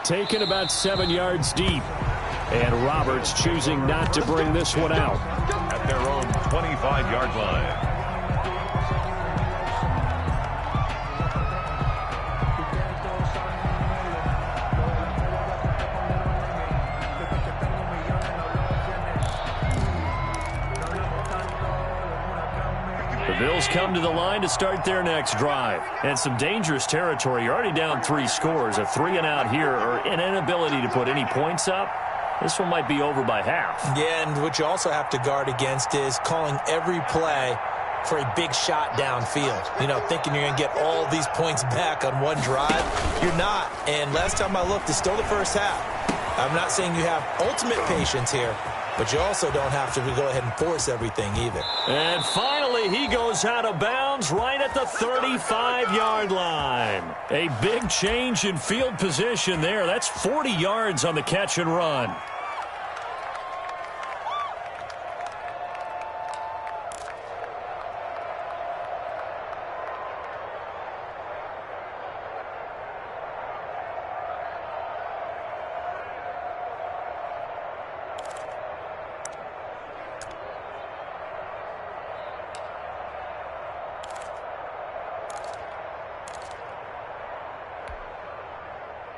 Taken about 7 yards deep. And Roberts choosing not to bring this one out. At their own 25-yard line. The Bills come to the line to start their next drive. And some dangerous territory. You're already down 3 scores. A 3-and-out here or an inability to put any points up. This one might be over by half. Yeah, and what you also have to guard against is calling every play for a big shot downfield. You know, thinking you're going to get all these points back on one drive. You're not. And last time I looked, it's still the first half. I'm not saying you have ultimate patience here, but you also don't have to go ahead and force everything either. And finally, he goes out of bounds right at the 35-yard line. A big change in field position there. That's 40 yards on the catch and run.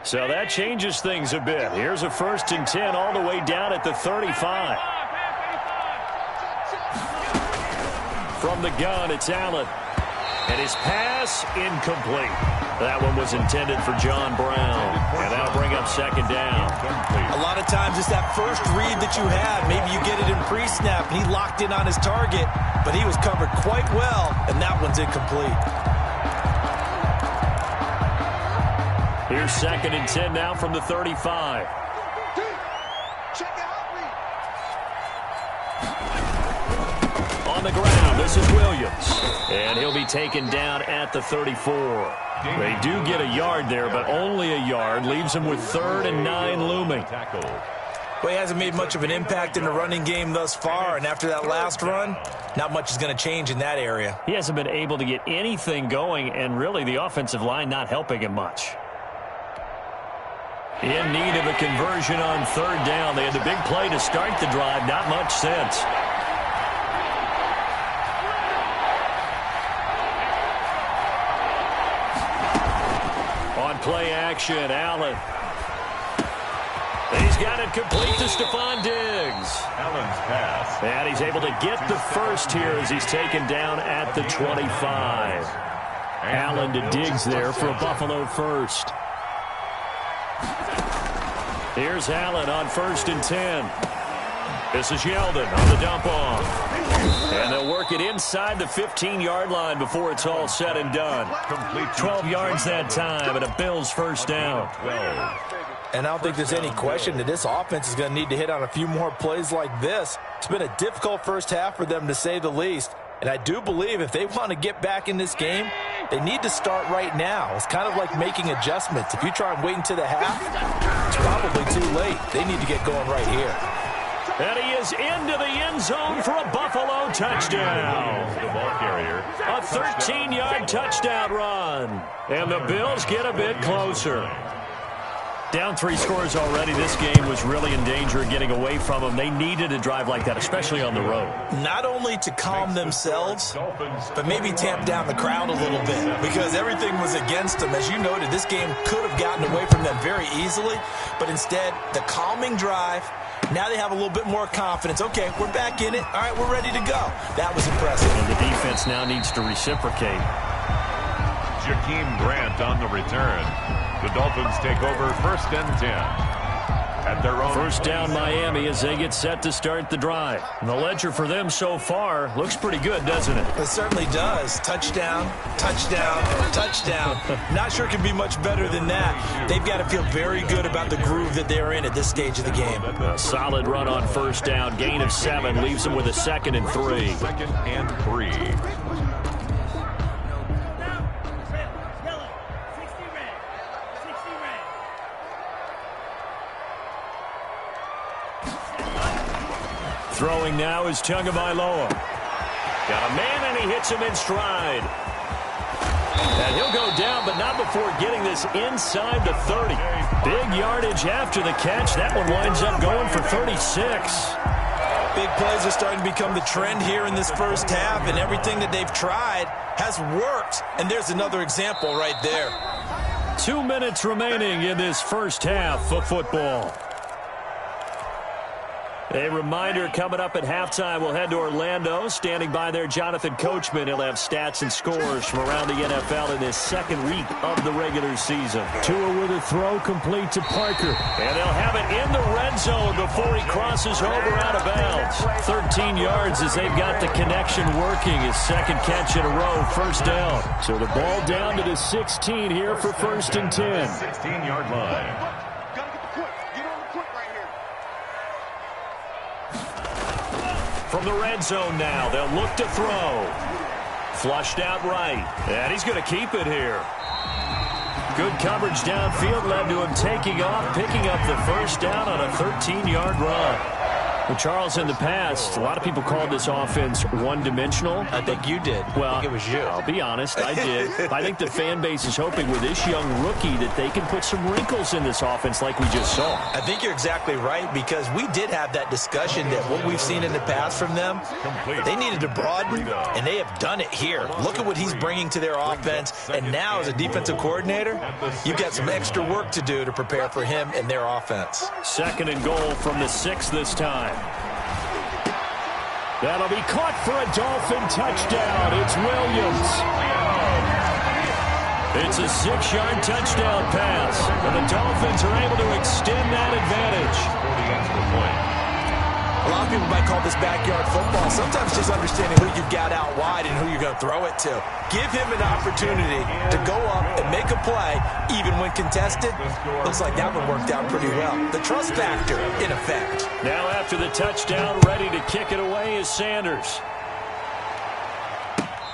So that changes things a bit. Here's a 1st and 10 all the way down at the 35. From the gun, it's Allen. And his pass incomplete. That one was intended for John Brown. And that'll bring up 2nd down. A lot of times it's that first read that you have. Maybe you get it in pre-snap, and he locked in on his target, but he was covered quite well, and that one's incomplete. Here's 2nd and 10 now from the 35. On the ground, this is Williams. And he'll be taken down at the 34. They do get a yard there, but only a yard. Leaves him with 3rd and 9 looming. Well, he hasn't made much of an impact in the running game thus far, and after that last run, not much is going to change in that area. He hasn't been able to get anything going, and really the offensive line not helping him much. In need of a conversion on 3rd down. They had the big play to start the drive. Not much since. On play action, Allen. And he's got it complete to Stephon Diggs. Allen's pass. And he's able to get the first here as he's taken down at the 25. Allen to Diggs there for a Buffalo first. Here's Allen on 1st and 10. This is Yeldon on the dump off. And they'll work it inside the 15-yard line before it's all said and done. 12 yards that time and a Bills first down. And I don't think there's any question that this offense is going to need to hit on a few more plays like this. It's been a difficult first half for them, to say the least. And I do believe if they want to get back in this game, they need to start right now. It's kind of like making adjustments. If you try and wait until the half, it's probably too late. They need to get going right here. And he is into the end zone for a Buffalo touchdown. A 13-yard touchdown run. And the Bills get a bit closer. Down 3 scores already. This game was really in danger of getting away from them. They needed a drive like that, especially on the road. Not only to calm themselves, but maybe tamp down the crowd a little bit, because everything was against them. As you noted, this game could have gotten away from them very easily, but instead, the calming drive, now they have a little bit more confidence. Okay, we're back in it. All right, we're ready to go. That was impressive. And the defense now needs to reciprocate. Jakeem Grant on the return. The Dolphins take over 1st and 10. At their own 1st down Miami as they get set to start the drive. And the ledger for them so far looks pretty good, doesn't it? It certainly does. Touchdown, touchdown, touchdown. Not sure it can be much better than that. They've got to feel very good about the groove that they're in at this stage of the game. A solid run on 1st down. Gain of 7 leaves them with a 2nd and 3. 2nd and 3. Throwing now is Tagovailoa. Got a man, and he hits him in stride. And he'll go down, but not before getting this inside the 30. Big yardage after the catch. That one winds up going for 36. Big plays are starting to become the trend here in this first half, and everything that they've tried has worked. And there's another example right there. 2 minutes remaining in this first half of football. A reminder, coming up at halftime, we'll head to Orlando. Standing by there, Jonathan Coachman. He'll have stats and scores from around the NFL in this second week of the regular season. Tua with a throw complete to Parker. And they'll have it in the red zone before he crosses over out of bounds. 13 yards as they've got the connection working. His second catch in a row, first down. So the ball down to the 16 here for first and 10. 16-yard line. From the red zone now, they'll look to throw. Flushed out right. And he's going to keep it here. Good coverage downfield led to him taking off, picking up the first down on a 13-yard run. Well, Charles, in the past, a lot of people called this offense one-dimensional. I think you did. Well, I think it was you. I'll be honest, I did. I think the fan base is hoping with this young rookie that they can put some wrinkles in this offense like we just saw. I think you're exactly right, because we did have that discussion that what we've seen in the past from them, they needed to broaden, and they have done it here. Look at what he's bringing to their offense, and now as a defensive coordinator, you've got some extra work to do to prepare for him and their offense. Second and goal from the 6 this time. That'll be caught for a Dolphin touchdown. It's Williams. It's a 6-yard touchdown pass, and the Dolphins are able to extend that advantage. A lot of people might call this backyard football. Sometimes just understanding who you've got out wide and who you're going to throw it to. Give him an opportunity to go up and make a play, even when contested. Looks like that one worked out pretty well. The trust factor, in effect. Now after the touchdown, ready to kick it away is Sanders.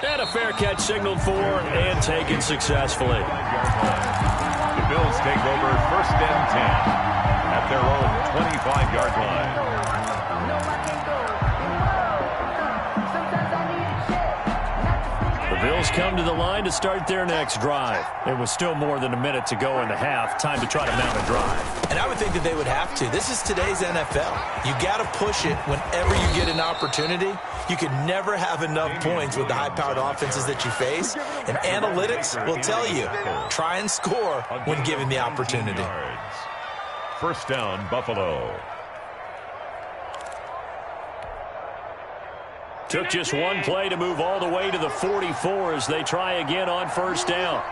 And a fair catch signaled for and taken successfully. The Bills take over first and 10 at their own 25-yard line. The Bills come to the line to start their next drive. It was still more than a minute to go in the half. Time to try to mount a drive. And I would think that they would have to. This is today's NFL. You got to push it whenever you get an opportunity. You can never have enough points with the high-powered offenses that you face. And analytics will tell you, try and score when given the opportunity. First down, Buffalo. Took just one play to move all the way to the 44 as they try again on first down.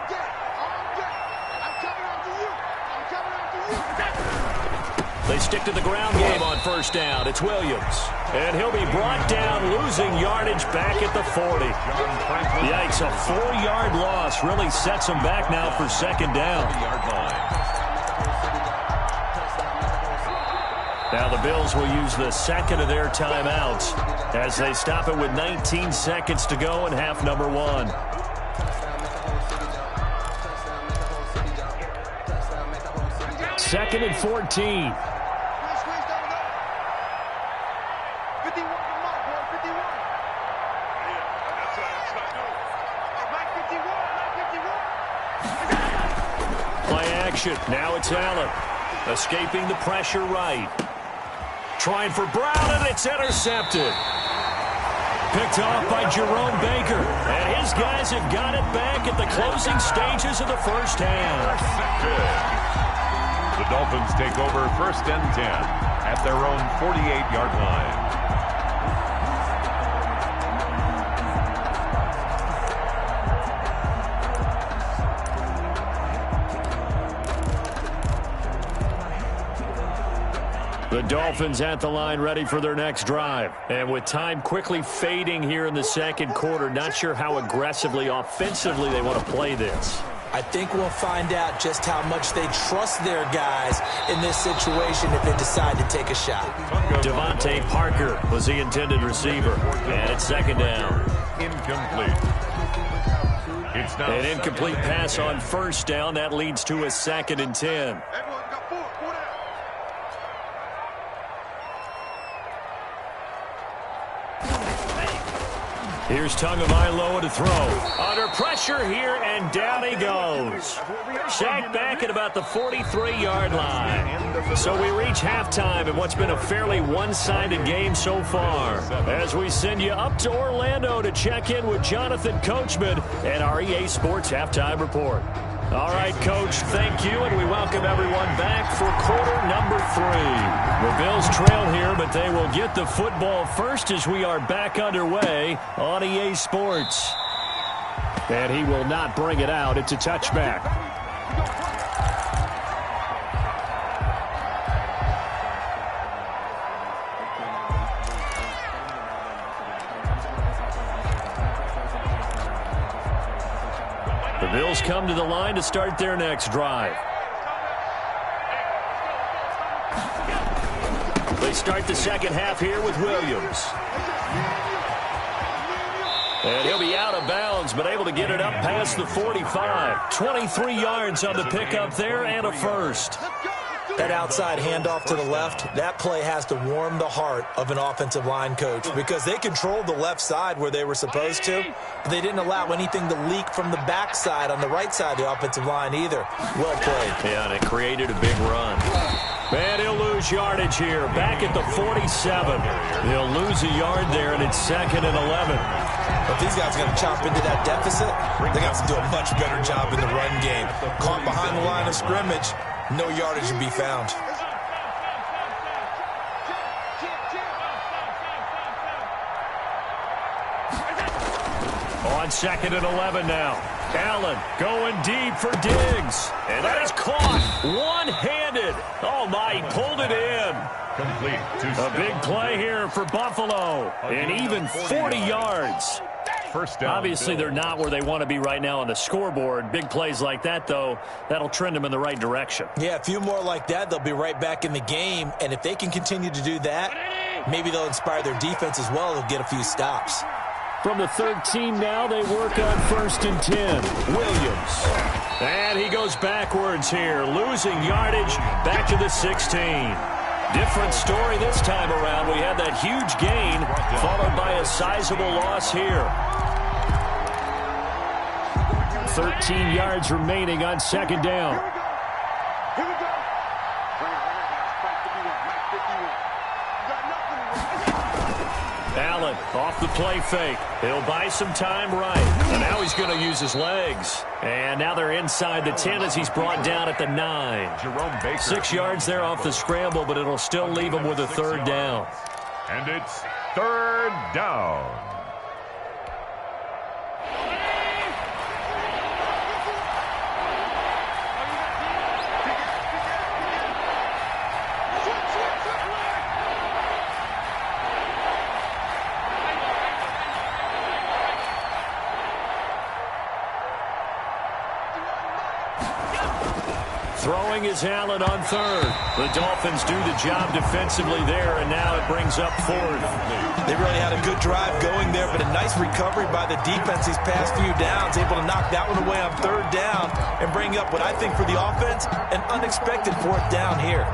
They stick to the ground game on first down. It's Williams. And he'll be brought down, losing yardage back at the 40. Yikes, a 4-yard loss really sets them back now for second down. Now the Bills will use the second of their timeouts as they stop it with 19 seconds to go in half number 1. Second and 14. Play action. Now it's Allen. Escaping the pressure right. Trying for Brown, and it's intercepted. Picked off by Jerome Baker. And his guys have got it back at the closing stages of the first half. The Dolphins take over first and 10 at their own 48-yard line. The Dolphins at the line ready for their next drive. And with time quickly fading here in the second quarter, not sure how aggressively, offensively they want to play this. I think we'll find out just how much they trust their guys in this situation if they decide to take a shot. Devontae Parker was the intended receiver. And it's second down. Incomplete. It's now an incomplete pass on first down. That leads to a second and 10. Here's Tagovailoa to throw. Under pressure here, and down he goes. Sacked back at about the 43-yard line. So we reach halftime in what's been a fairly one-sided game so far. As we send you up to Orlando to check in with Jonathan Coachman and our EA Sports Halftime Report. All right, Coach, thank you, and we welcome everyone back for quarter number 3. The Bills trail here, but they will get the football first as we are back underway on EA Sports. And he will not bring it out. It's a touchback. The Bills come to the line to start their next drive. They start the second half here with Williams. And he'll be out of bounds, but able to get it up past the 45. 23 yards on the pickup there and a first. That outside handoff to the left, that play has to warm the heart of an offensive line coach because they controlled the left side where they were supposed to, but they didn't allow anything to leak from the backside on the right side of the offensive line either. Well played. Yeah, and it created a big run. And he'll lose yardage here, back at the 47. He'll lose a yard there, and it's 2nd and 11. If these guys are going to chop into that deficit, they got to do a much better job in the run game. Caught behind the line of scrimmage, no yardage to be found. On 2nd and 11 now. Allen going deep for Diggs. And that is caught one-handed. Oh, my, he pulled it in. Complete. A big play here for Buffalo. And even 40 yards. First down. Obviously, they're not where they want to be right now on the scoreboard. Big plays like that, though, that'll trend them in the right direction. Yeah, a few more like that, they'll be right back in the game. And if they can continue to do that, maybe they'll inspire their defense as well. They'll get a few stops. From the 13 now, they work on 1st and 10. Williams. And he goes backwards here, losing yardage back to the 16. Different story this time around. We had that huge gain, followed by a sizable loss here. 13 yards remaining on 2nd down. Allen off the play fake. He'll buy some time right. And now he's going to use his legs. And now they're inside the 10 as he's brought down at the 9. Jerome Baker. 6 yards there off the scramble, but it'll still leave him with a 3rd down. And it's 3rd down. Throwing is Allen on 3rd. The Dolphins do the job defensively there, and now it brings up 4th. They really had a good drive going there, but a nice recovery by the defense these past few downs, able to knock that one away on 3rd down and bring up what I think for the offense, an unexpected 4th down here.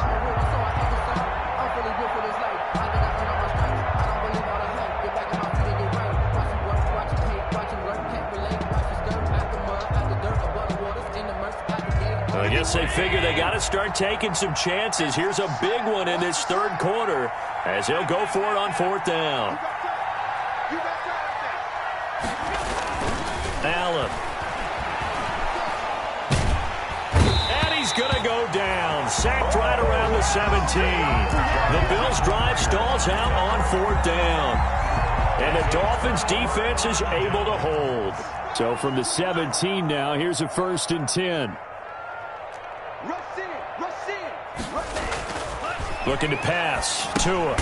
I guess they figure they got to start taking some chances. Here's a big one in this 3rd quarter as he'll go for it on 4th down. Allen. And he's going to go down. Sacked right around the 17. The Bills' drive stalls out on 4th down. And the Dolphins' defense is able to hold. So from the 17 now, here's a 1st and 10. Looking to pass. Tua.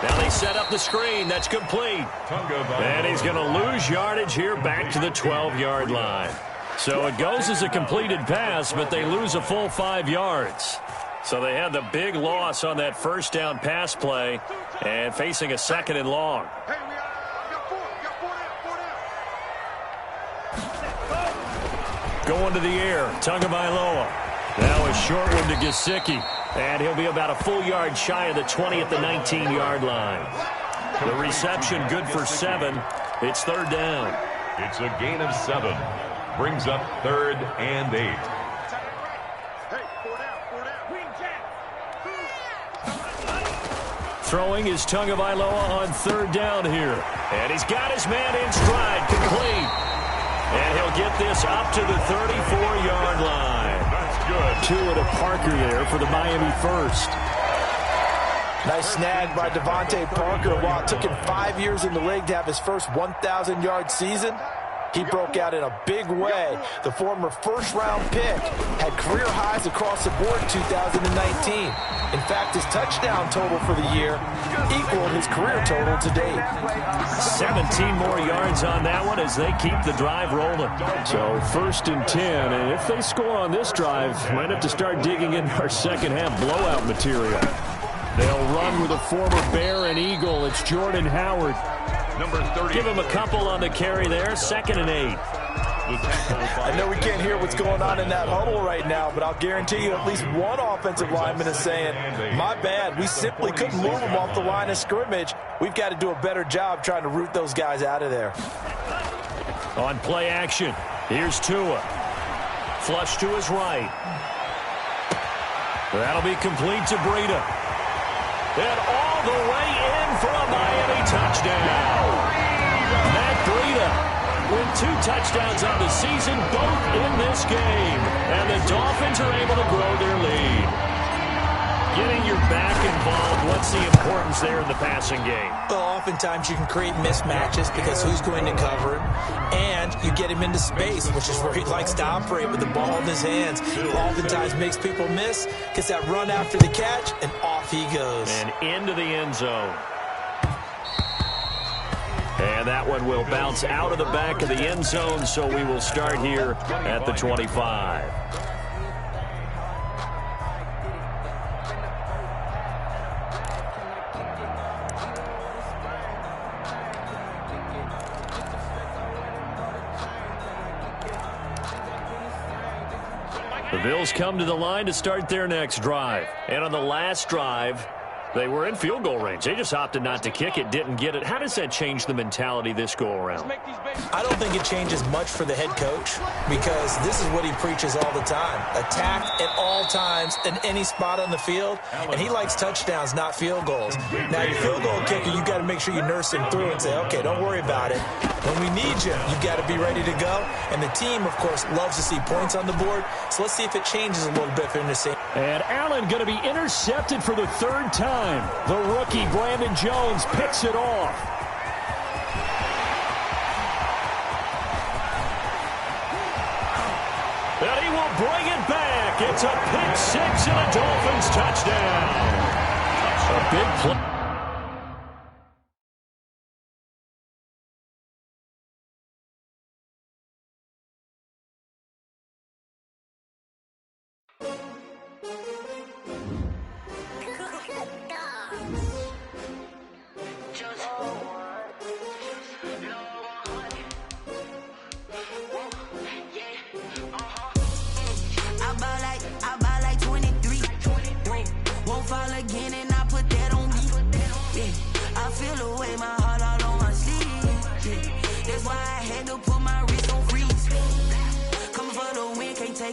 Now they set up the screen. That's complete. And he's going to lose yardage here back to the 12-yard line. So it goes as a completed pass, but they lose a full 5 yards. So they had the big loss on that 1st down pass play and facing a 2nd and long. Going to the air. Tagovailoa. Now a short one to Gesicki. And he'll be about a full yard shy of the 20 at the 19-yard line. The reception good for 7. It's third down. It's a gain of 7. Brings up 3rd and 8. Throwing is Tagovailoa on third down here. And he's got his man in stride, complete. And he'll get this up to the 34-yard line. That's good. Tua to Parker there for the Miami first. Nice snag by Devontae Parker. While it took him 5 years in the league to have his first 1,000-yard season, he broke out in a big way. The former first-round pick had career highs across the board in 2019. In fact, his touchdown total for the year equaled his career total to date. 17 more yards on that one as they keep the drive rolling. So 1st and 10, and if they score on this drive, might have to start digging in our second-half blowout material. They'll run with a former Bear and Eagle. It's Jordan Howard. Number 30. Give him a couple on the carry there. 2nd and 8. I know we can't hear what's going on in that huddle right now, but I'll guarantee you at least one offensive lineman is saying, my bad, we simply couldn't move them off the line of scrimmage. We've got to do a better job trying to root those guys out of there. On play action, here's Tua. Flush to his right. That'll be complete to Breida. And all the way in for a Miami touchdown. Matt Breida with 2 touchdowns on the season, both in this game. And the Dolphins are able to grow their lead. Getting your back involved, what's the importance there in the passing game? Well, oftentimes you can create mismatches because who's going to cover him, and you get him into space, which is where he likes to operate with the ball in his hands. Oftentimes makes people miss, gets that run after the catch, and off he goes. And into the end zone. And that one will bounce out of the back of the end zone, so we will start here at the 25. The Bills come to the line to start their next drive. And on the last drive, they were in field goal range. They just opted not to kick it, didn't get it. How does that change the mentality this go-around? I don't think it changes much for the head coach because this is what he preaches all the time. Attack at all times in any spot on the field, and he likes touchdowns, not field goals. Now, your field goal kicker, you've got to make sure you nurse him through and say, okay, don't worry about it. When we need you, you've got to be ready to go. And the team, of course, loves to see points on the board. So let's see if it changes a little bit for him to see. And Allen going to be intercepted for the 3rd time. The rookie, Brandon Jones, picks it off. And he will bring it back. It's a pick 6 and a Dolphins touchdown. A big play.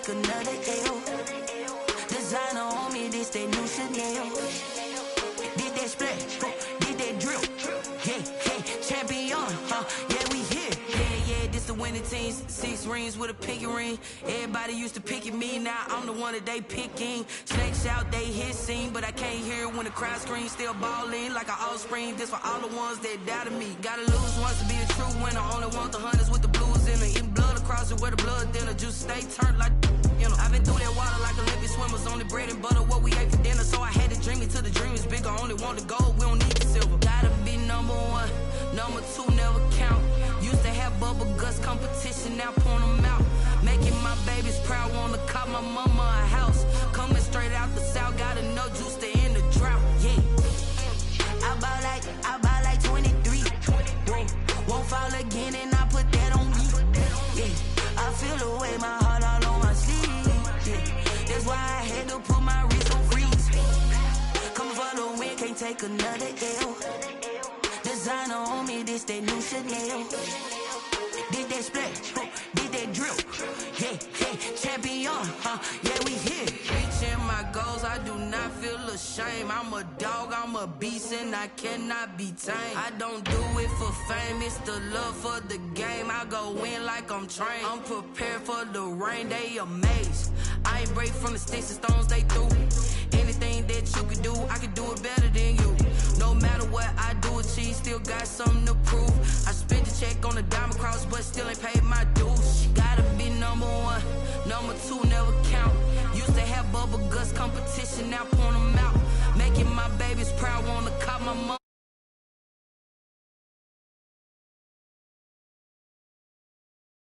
Another L. Designer on me, this that new Chanel. Did that splash, did that drill. Yeah, champion, yeah, we here. Yeah, this the winning teams. 6 rings with a pinky ring. Everybody used to pick at me, now I'm the one that they picking. Snakes shout, they hit scene, but I can't hear when the crowd screams. Still balling like an offspring. This for all the ones that doubted me. Gotta lose once to be a true winner. Only want the hunters with the blues in it. Eating blood across it where the blood thinner. Juice stay turned like. You know, I've been through that water like Olympic swimmers. Only bread and butter, what we ate for dinner. So I had to dream it till the dream is bigger. Only want the gold, we don't need the silver. Gotta be number 1, number 2 never count. Used to have bubble guts competition, now point them out. Making my babies proud, wanna cop my mama a house. Coming straight out the south, gotta know juice to end the drought. Yeah, I buy like 23. Won't fall again and I put that on me. Yeah, I feel the way my heart all on my sleeve. That's why I had to put my wrist on freeze. Coming for the win, can't take another L. Designer on me, this that new Chanel. Did that split, did that drill. Yeah, yeah, champion, yeah, we here. Reaching my goals, I do not feel ashamed. I'm a dog, I'm a beast, and I cannot be tamed. I don't do it for fame, it's the love for the game. I go in like I'm trained. I'm prepared for the rain, they amazed. I ain't break from the sticks and stones they threw. Anything that you can do, I can do it better than you. No matter what I do, achieve, still got something to prove. I spent the check on the diamond cross, but still ain't paid my dues. Gotta be number one, number two never count. Used to have bubble guts competition, now point 'em